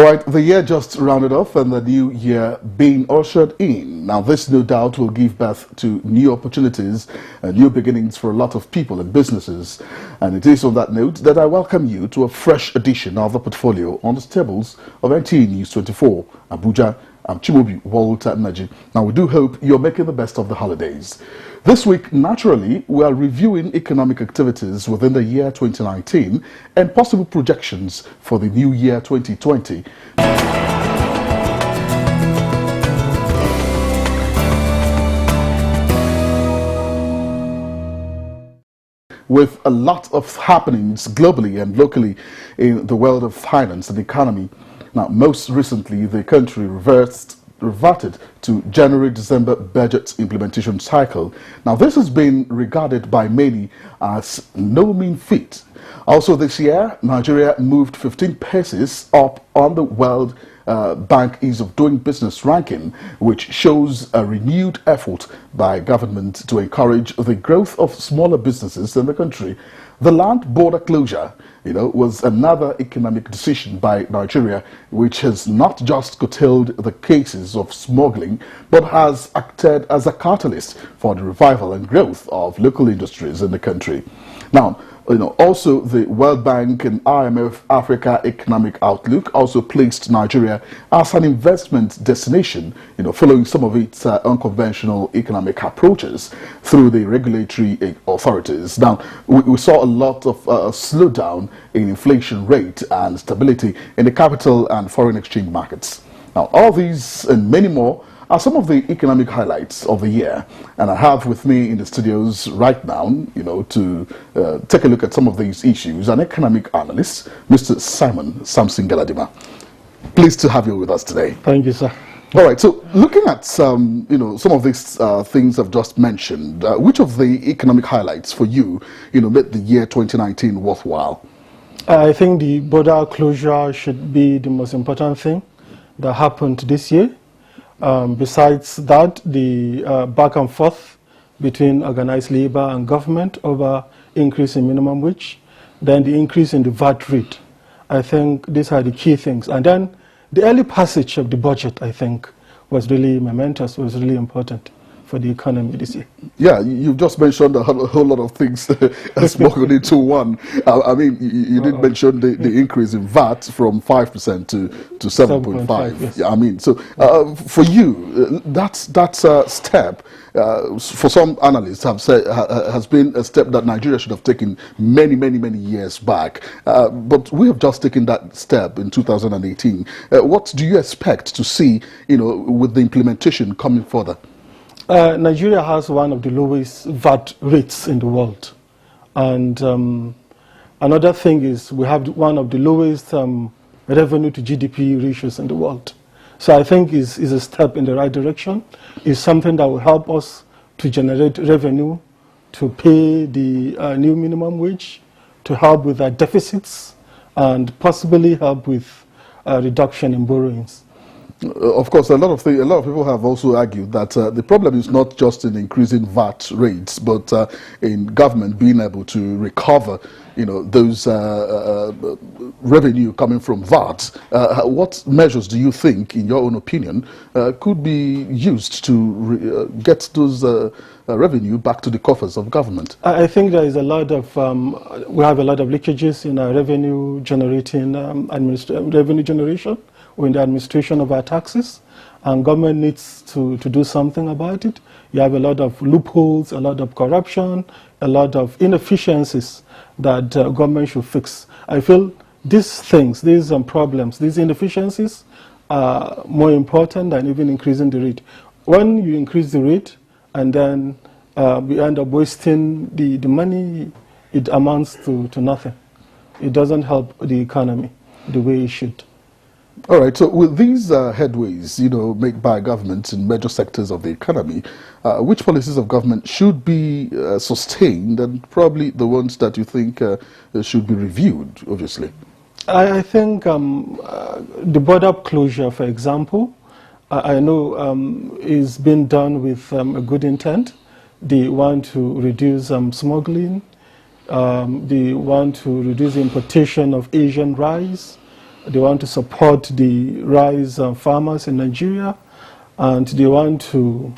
right, the year just rounded off and the new year being ushered in. Now, this no doubt will give birth to new opportunities and new beginnings for a lot of people and businesses. And it is on that note that I welcome you to a fresh edition of the portfolio on the tables of NTA News 24, Abuja. I'm Chimobi Walter Naji. Now, we do hope you're making the best of the holidays. This week, naturally, we are reviewing economic activities within the year 2019 and possible projections for the new year 2020. With a lot of happenings globally and locally in the world of finance and economy. Now, most recently, the country reverted to January-December budget implementation cycle. Now, this has been regarded by many as no mean feat. Also this year, Nigeria moved 15 places up on the World Bank Ease of Doing Business ranking, which shows a renewed effort by government to encourage the growth of smaller businesses in the country. The land border closure, was another economic decision by Nigeria, which has not just curtailed the cases of smuggling, but has acted as a catalyst for the revival and growth of local industries in the country. Now, also the World Bank and IMF Africa Economic Outlook also placed Nigeria as an investment destination, following some of its unconventional economic approaches through the regulatory authorities. Now, we saw a lot of slowdown in inflation rate and stability in the capital and foreign exchange markets. Now, all these and many more are some of the economic highlights of the year, and I have with me in the studios right now, to take a look at some of these issues, an economic analyst, Mr. Simon Samson Galadima. Pleased to have you with us today. Thank you, sir. All right, so looking at some of these things I've just mentioned, which of the economic highlights for you, made the year 2019 worthwhile? I think the border closure should be the most important thing that happened this year. Besides that, the back and forth between organized labor and government over increase in minimum wage, then the increase in the VAT rate. I think these are the key things. And then the early passage of the budget, I think, was really momentous, was really important for the economy this year. Yeah, you've just mentioned a whole lot of things smuggled into one. I mean, you did mention the increase in VAT from 5% to 7.5. Yes. Yeah, I mean, so for you, that step, for some analysts have said, has been a step that Nigeria should have taken many years back. But we have just taken that step in 2018. What do you expect to see, with the implementation coming further? Nigeria has one of the lowest VAT rates in the world. And another thing is we have one of the lowest revenue to GDP ratios in the world. So I think is a step in the right direction. It's something that will help us to generate revenue, to pay the new minimum wage, to help with our deficits, and possibly help with a reduction in borrowings. Of course, a lot of people have also argued that the problem is not just in increasing VAT rates, but in government being able to recover, those revenue coming from VAT. What measures do you think, in your own opinion, could be used to get those revenue back to the coffers of government? I think there is a lot of we have a lot of leakages in our revenue generating revenue generation, or in the administration of our taxes, and government needs to do something about it. You have a lot of loopholes, a lot of corruption, a lot of inefficiencies that government should fix. I feel these things, these problems, these inefficiencies are more important than even increasing the rate. When you increase the rate and then we end up wasting the money, it amounts to nothing. It doesn't help the economy the way it should. All right, so with these headways, made by government in major sectors of the economy, which policies of government should be sustained, and probably the ones that you think should be reviewed, obviously? I think the border closure, for example, I know is being done with a good intent. They want to reduce smuggling. They want to reduce the importation of Asian rice. They want to support the rice farmers in Nigeria, and they want to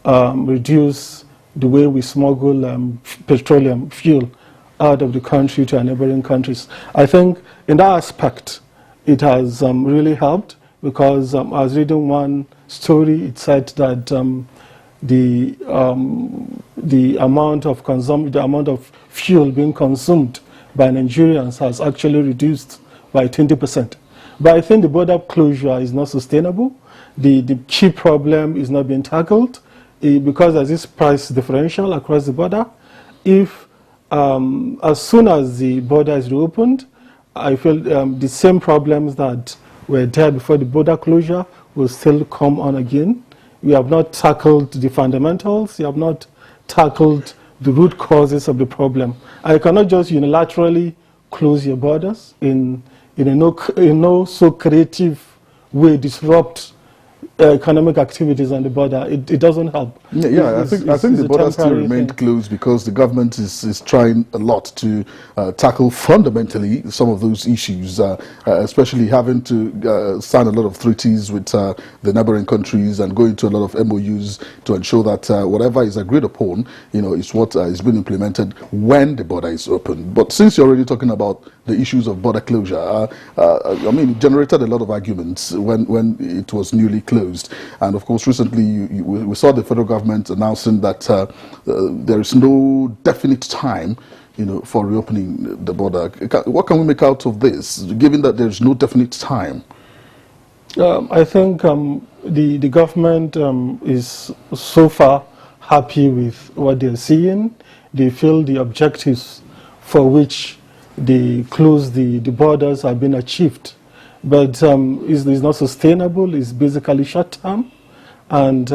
reduce the way we smuggle petroleum fuel out of the country to our neighboring countries. I think in that aspect, it has really helped, because I was reading one story. It said that the amount of fuel being consumed by Nigerians has actually reduced by 20%. But I think the border closure is not sustainable. The key problem is not being tackled because there's this price differential across the border. If as soon as the border is reopened, I feel the same problems that were there before the border closure will still come on again. We have not tackled the fundamentals. We have not tackled the root causes of the problem. I cannot just unilaterally close your borders in a no so creative way, disrupt economic activities on the border. It doesn't help. I think the border still remained closed because the government is trying a lot to tackle fundamentally some of those issues, especially having to sign a lot of treaties with the neighboring countries and go into a lot of MOUs to ensure that whatever is agreed upon, is what is being implemented when the border is open. But since you're already talking about the issues of border closure, I mean, it generated a lot of arguments when it was newly closed. And of course, recently we saw the federal government announcing that there is no definite time, for reopening the border. What can we make out of this, given that there is no definite time? I think the government is so far happy with what they're seeing. They feel the objectives for which they close the borders have been achieved. But it's not sustainable. It's basically short-term. And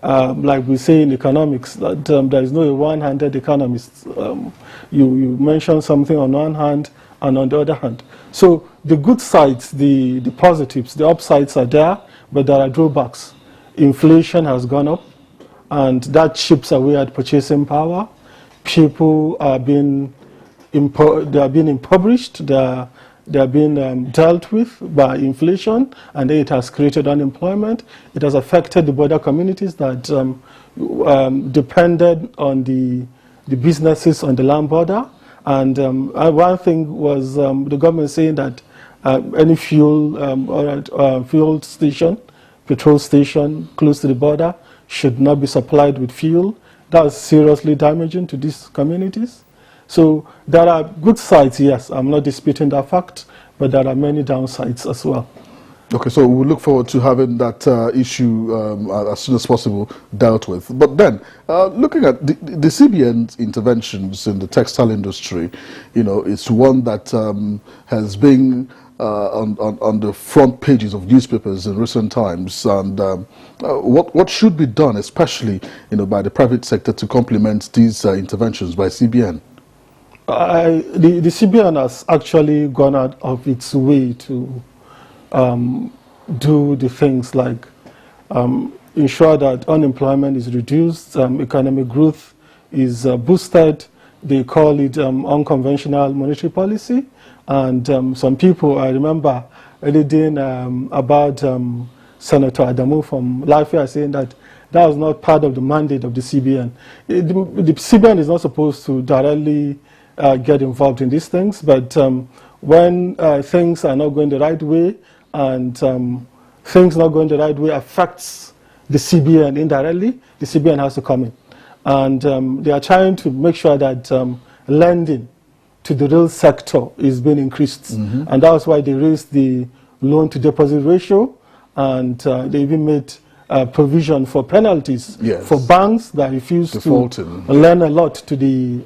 like we say in economics, that there is no one-handed economist. You mentioned something on one hand and on the other hand. So the good sides, the positives, the upsides are there, but there are drawbacks. Inflation has gone up, and that chips away at purchasing power. People are being impoverished. They are being dealt with by inflation, and it has created unemployment. It has affected the border communities that depended on the businesses on the land border. And one thing was the government saying that any fuel station, petrol station close to the border should not be supplied with fuel. That's seriously damaging to these communities. So there are good sides, yes, I'm not disputing that fact, but there are many downsides as well. Okay, so we look forward to having that issue as soon as possible dealt with. But then, looking at the CBN's interventions in the textile industry, it's one that has been on the front pages of newspapers in recent times. And what should be done, especially by the private sector, to complement these interventions by CBN? The CBN has actually gone out of its way to do the things like ensure that unemployment is reduced, economic growth is boosted. They call it unconventional monetary policy. And some people, I remember reading about Senator Adamu from Lafayette saying that that was not part of the mandate of the CBN. The CBN is not supposed to directly get involved in these things, but when things are not going the right way, and things not going the right way affects the CBN indirectly, the CBN has to come in. And they are trying to make sure that lending to the real sector is being increased. Mm-hmm. And that's why they raised the loan-to-deposit ratio, and they even made provision for penalties for banks that refuse to lend a lot to the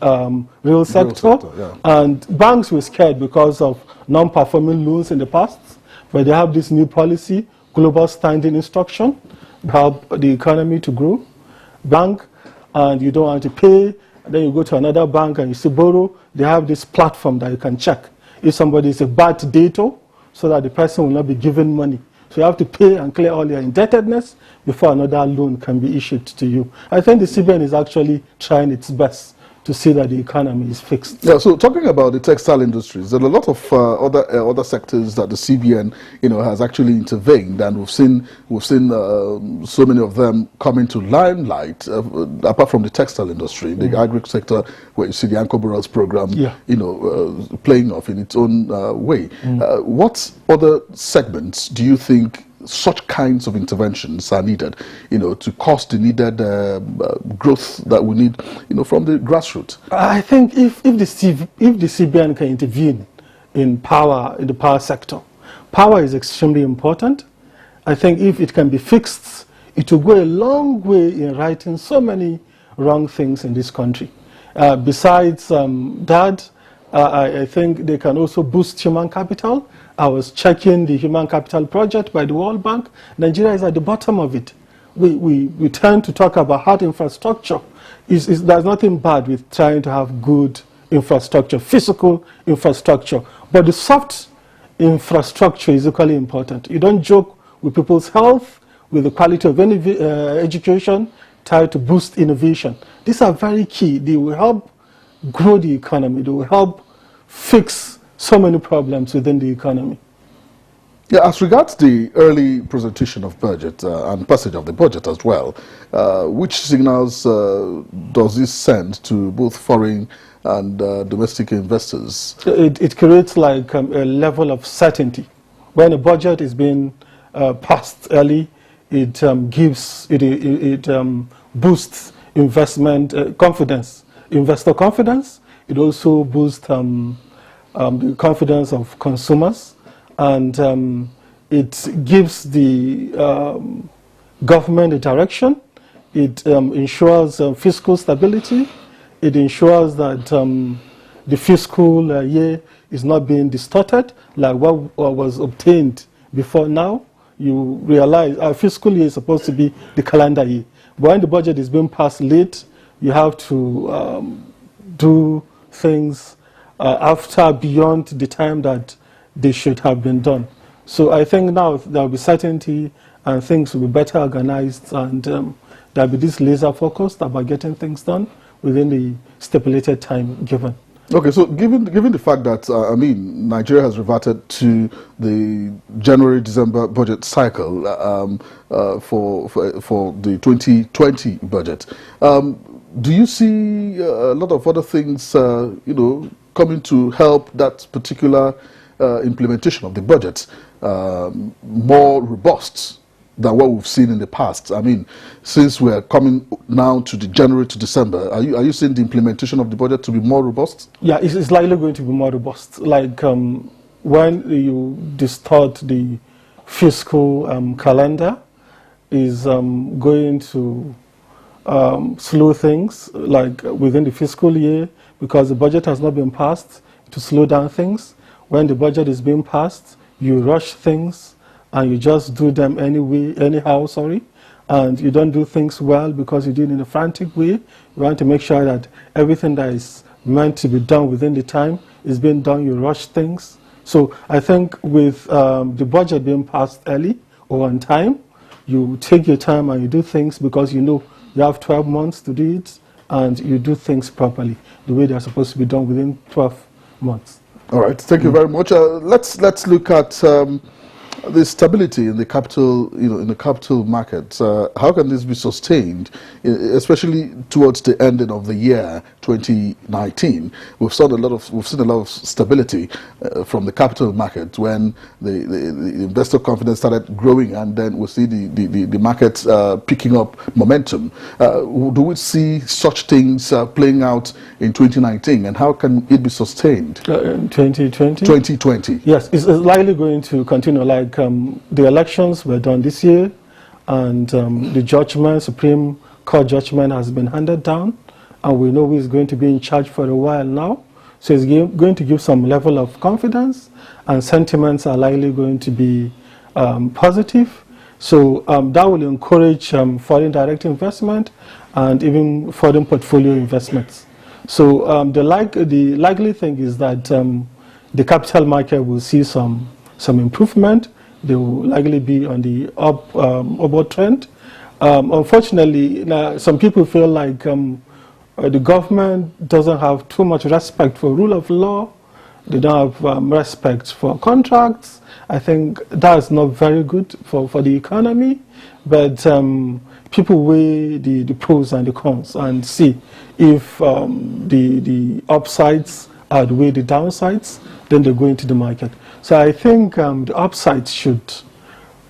real sector. Yeah. And banks were scared because of non-performing loans in the past, but they have this new policy, global standing instruction, help the economy to grow. Bank, and you don't want to pay, and then you go to another bank and you still borrow. They have this platform that you can check if somebody is a bad debtor, so that the person will not be given money. So you have to pay and clear all your indebtedness before another loan can be issued to you. I think the CBN is actually trying its best to see that the economy is fixed. Yeah, so talking about the textile industries, there are a lot of other sectors that the CBN, has actually intervened, and we've seen so many of them come into limelight. Apart from the textile industry, the agri sector, where you see the Anko Boras program, playing off in its own way. What other segments do you think such kinds of interventions are needed, to cause the needed growth that we need, from the grassroots? I think if the CBN can intervene in the power sector, power is extremely important. I think if it can be fixed, it will go a long way in righting so many wrong things in this country. Besides that, I think they can also boost human capital. I was checking the human capital project by the World Bank. Nigeria is at the bottom of it. We tend to talk about hard infrastructure. There's nothing bad with trying to have good infrastructure, physical infrastructure. But the soft infrastructure is equally important. You don't joke with people's health, with the quality of any education, try to boost innovation. These are very key. They will help grow the economy. They will help fix so many problems within the economy. Yeah, as regards the early presentation of budget and passage of the budget as well, which signals does this send to both foreign and domestic investors? It creates like a level of certainty. When a budget is being passed early, it boosts investment confidence, investor confidence. It also boosts the confidence of consumers, and it gives the government a direction. It ensures fiscal stability. It ensures that the fiscal year is not being distorted like what was obtained before now. You realize our fiscal year is supposed to be the calendar year. But when the budget is being passed late, you have to do things after, beyond the time that they should have been done. So I think now there will be certainty and things will be better organized, and there will be this laser focused about getting things done within the stipulated time given. Okay, so given the fact that Nigeria has reverted to the January-December budget cycle for the 2020 budget, do you see a lot of other things, coming to help that particular implementation of the budget more robust than what we've seen in the past? I mean, since we're coming now to the January to December, are you seeing the implementation of the budget to be more robust? Yeah, it's likely going to be more robust. Like when you distort the fiscal calendar, is going to slow things like within the fiscal year, because the budget has not been passed, to slow down things. When the budget is being passed, you rush things and you just do them anyhow, and you don't do things well because you do it in a frantic way. You want to make sure that everything that is meant to be done within the time is being done. You rush things. So I think with the budget being passed early or on time, you take your time and you do things because you have 12 months to do it, and you do things properly, the way they're supposed to be done within 12 months. All right, thank you very much. Let's look at the stability in the capital, in the capital markets. How can this be sustained, especially towards the ending of the year 2019? We've seen a lot of stability from the capital market when the investor confidence started growing, and then we see the markets picking up momentum. Do we see such things playing out in 2019, and how can it be sustained? In 2020? 2020. Yes, it's likely going to continue. Like the elections were done this year, and the Supreme Court judgment has been handed down, and we know who is going to be in charge for a while now. So it's going to give some level of confidence, and sentiments are likely going to be positive. So that will encourage foreign direct investment and even foreign portfolio investments. So the likely thing is that the capital market will see some improvement. They will likely be on the upward trend. Unfortunately, some people feel like the government doesn't have too much respect for rule of law. They don't have respect for contracts. I think that's not very good for the economy. But people weigh the pros and the cons and see if the upsides outweigh the downsides, then they go into the market. So I think the upsides should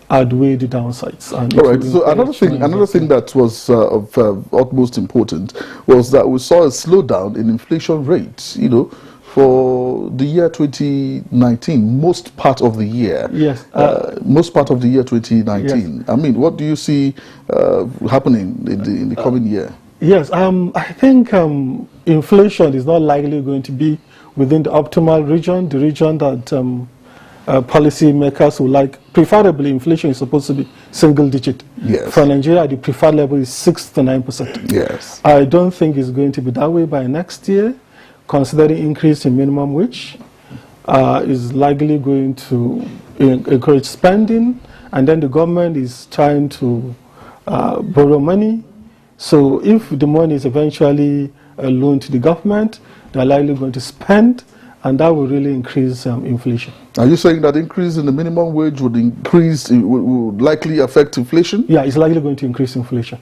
outweigh the downsides. And all right. So another thing that was of utmost importance was that we saw a slowdown in inflation rates. For the year 2019, most part of the year. Yes. Most part of the year 2019. Yes. I mean, what do you see happening in the coming year? Yes, I think inflation is not likely going to be within the optimal region, the region that policymakers would like. Preferably, inflation is supposed to be single digit. Yes. For Nigeria, the preferred level is 6 to 9%. Yes. I don't think it's going to be that way by next year, considering increase in minimum wage is likely going to encourage spending, and then the government is trying to borrow money. So if the money is eventually loaned to the government, they're likely going to spend, and that will really increase inflation. Are you saying that increase in the minimum wage would likely affect inflation? Yeah, it's likely going to increase inflation.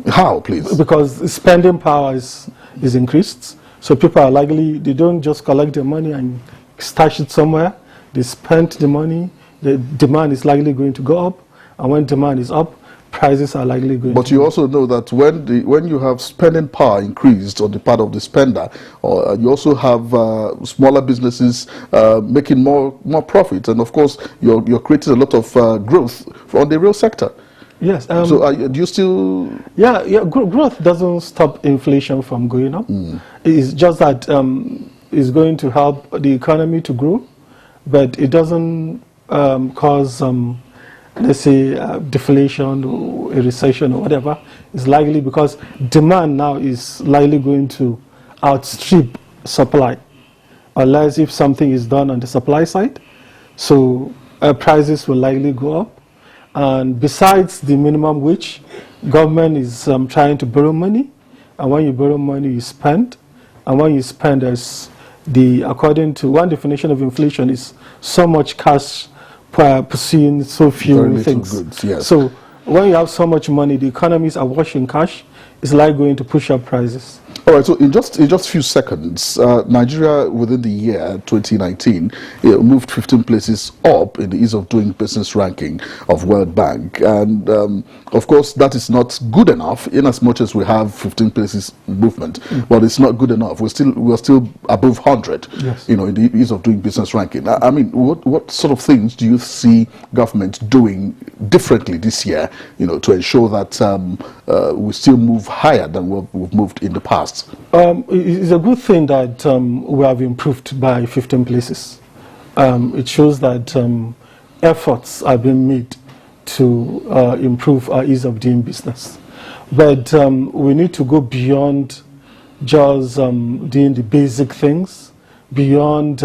How, please? Because spending power is increased. So people are likely, they don't just collect their money and stash it somewhere. They spend the money. The demand is likely going to go up. And when demand is up, prices are likely going But to you also know that when you have spending power increased on the part of the spender, or you also have smaller businesses making more profit. And of course, you're creating a lot of growth on the real sector. Yes. So do you still... Yeah. Growth doesn't stop inflation from going up. It's just that it's going to help the economy to grow, but it doesn't cause, let's say, deflation or a recession or whatever. It's likely because demand now is likely going to outstrip supply, unless if something is done on the supply side. So prices will likely go up. And besides the minimum wage, government is trying to borrow money. And when you borrow money, you spend. And when you spend, according to one definition of inflation, is so much cash pursuing so few things. Goods, yes. So when you have so much money, the economies are washing cash. It's like going to push up prices. All right, so in just a few seconds, Nigeria within the year 2019 moved 15 places up in the ease of doing business ranking of World Bank. And of course, that is not good enough in as much as we have 15 places movement. But it's not good enough. We're still above 100, yes, in the ease of doing business ranking. I mean, what sort of things do you see government doing differently this year, to ensure that we still move higher than we've moved in the past? It's a good thing that we have improved by 15 places. It shows that efforts are being made to improve our ease of doing business. But we need to go beyond just doing the basic things, beyond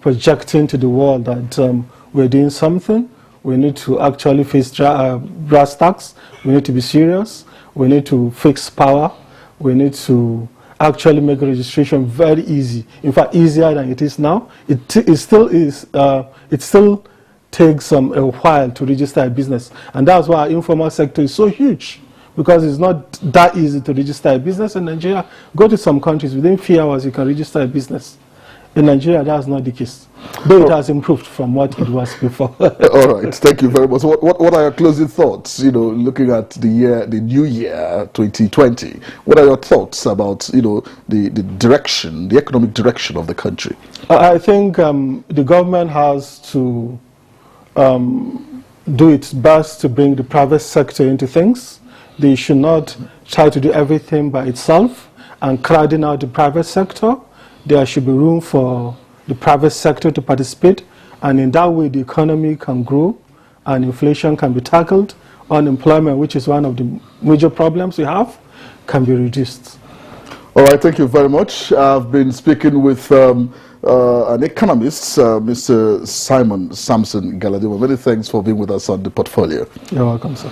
projecting to the world that we're doing something. We need to actually face brass tacks. We need to be serious. We need to fix power. We need to actually make registration very easy. In fact, easier than it is now. It still is. It still takes a while to register a business, and that's why our informal sector is so huge, because it's not that easy to register a business in Nigeria. Go to some countries, within few hours you can register a business. In Nigeria, that's not the case. Though it has improved from what it was before. All right, thank you very much. What are your closing thoughts, looking at the new year, 2020? What are your thoughts about, the direction, the economic direction of the country? I think the government has to do its best to bring the private sector into things. They should not try to do everything by itself and crowding out the private sector. There should be room for the private sector to participate, and in that way the economy can grow and inflation can be tackled. Unemployment, which is one of the major problems we have, can be reduced. All right, thank you very much. I've been speaking with an economist, Mr. Simon Samson Galadima. Many thanks for being with us on the portfolio. You're welcome, sir.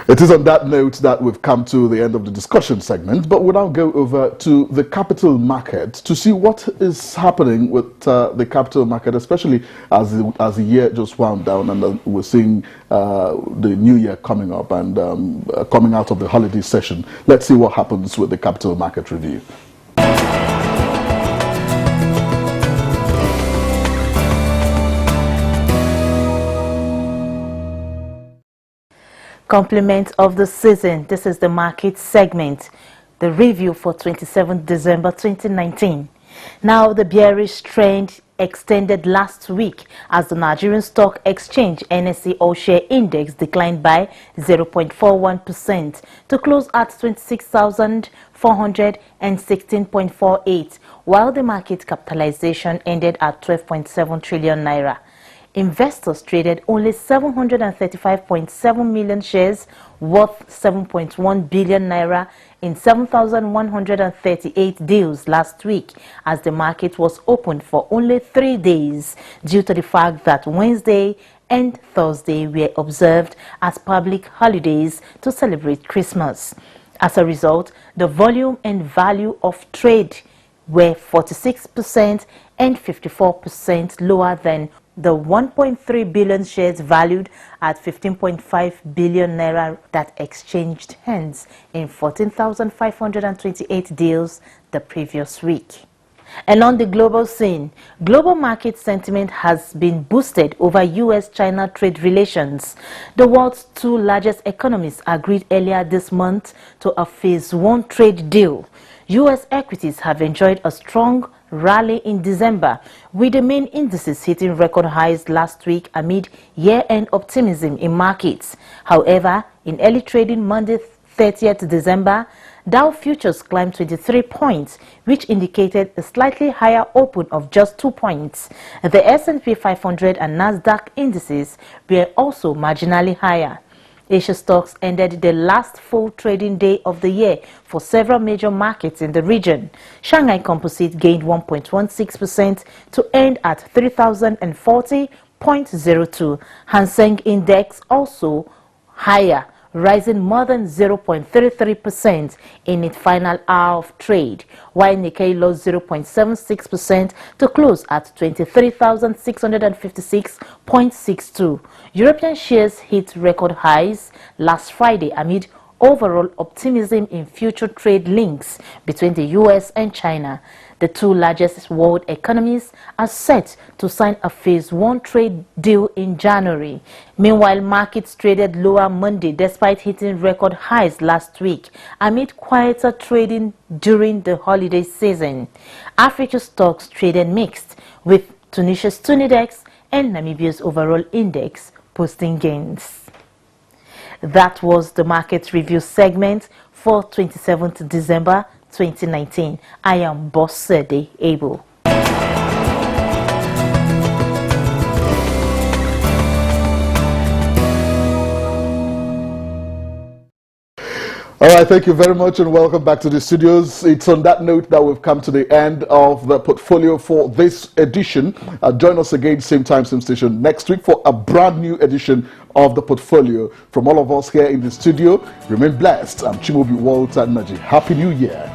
It is on that note that we've come to the end of the discussion segment, but we'll now go over to the capital market to see what is happening with the capital market, especially as the year just wound down and we're seeing the new year coming up and coming out of the holiday session. Let's see what happens with the capital market review. Complement of the season. This is the market segment, the review for 27th December 2019. Now, the bearish trend extended last week as the Nigerian Stock Exchange NSE All-Share Index declined by 0.41% to close at 26,416.48, while the market capitalization ended at 12.7 trillion naira. Investors traded only 735.7 million shares worth 7.1 billion naira in 7,138 deals last week, as the market was open for only 3 days due to the fact that Wednesday and Thursday were observed as public holidays to celebrate Christmas. As a result, the volume and value of trade were 46% and 54% lower than the 1.3 billion shares valued at 15.5 billion naira that exchanged hands in 14,528 deals the previous week. And on the global scene, global market sentiment has been boosted over U.S.-China trade relations. The world's two largest economies agreed earlier this month to a Phase 1 trade deal. U.S. equities have enjoyed a strong rally in December, with the main indices hitting record highs last week amid year-end optimism in markets. However, in early trading Monday 30th December, Dow futures climbed 23 points, which indicated a slightly higher open of just 2 points. The S&P 500 and Nasdaq indices were also marginally higher. Asia stocks ended the last full trading day of the year for several major markets in the region. Shanghai Composite gained 1.16% to end at 3,040.02. Hang Seng Index also higher, rising more than 0.33% in its final hour of trade, while Nikkei lost 0.76% to close at 23,656.62. European shares hit record highs last Friday amid overall optimism in future trade links between the US and China. The two largest world economies are set to sign a Phase 1 trade deal in January. Meanwhile, markets traded lower Monday despite hitting record highs last week amid quieter trading during the holiday season. Africa stocks traded mixed, with Tunisia's Tunidex and Namibia's overall index posting gains. That was the market review segment for 27th December 2019. I am Bossede Abel. All right, thank you very much and welcome back to the studios. It's on that note that we've come to the end of the portfolio for this edition. Join us again, same time, same station next week for a brand new edition of the portfolio. From all of us here in the studio, remain blessed. I'm Chimobi Walter Naji. Happy New Year.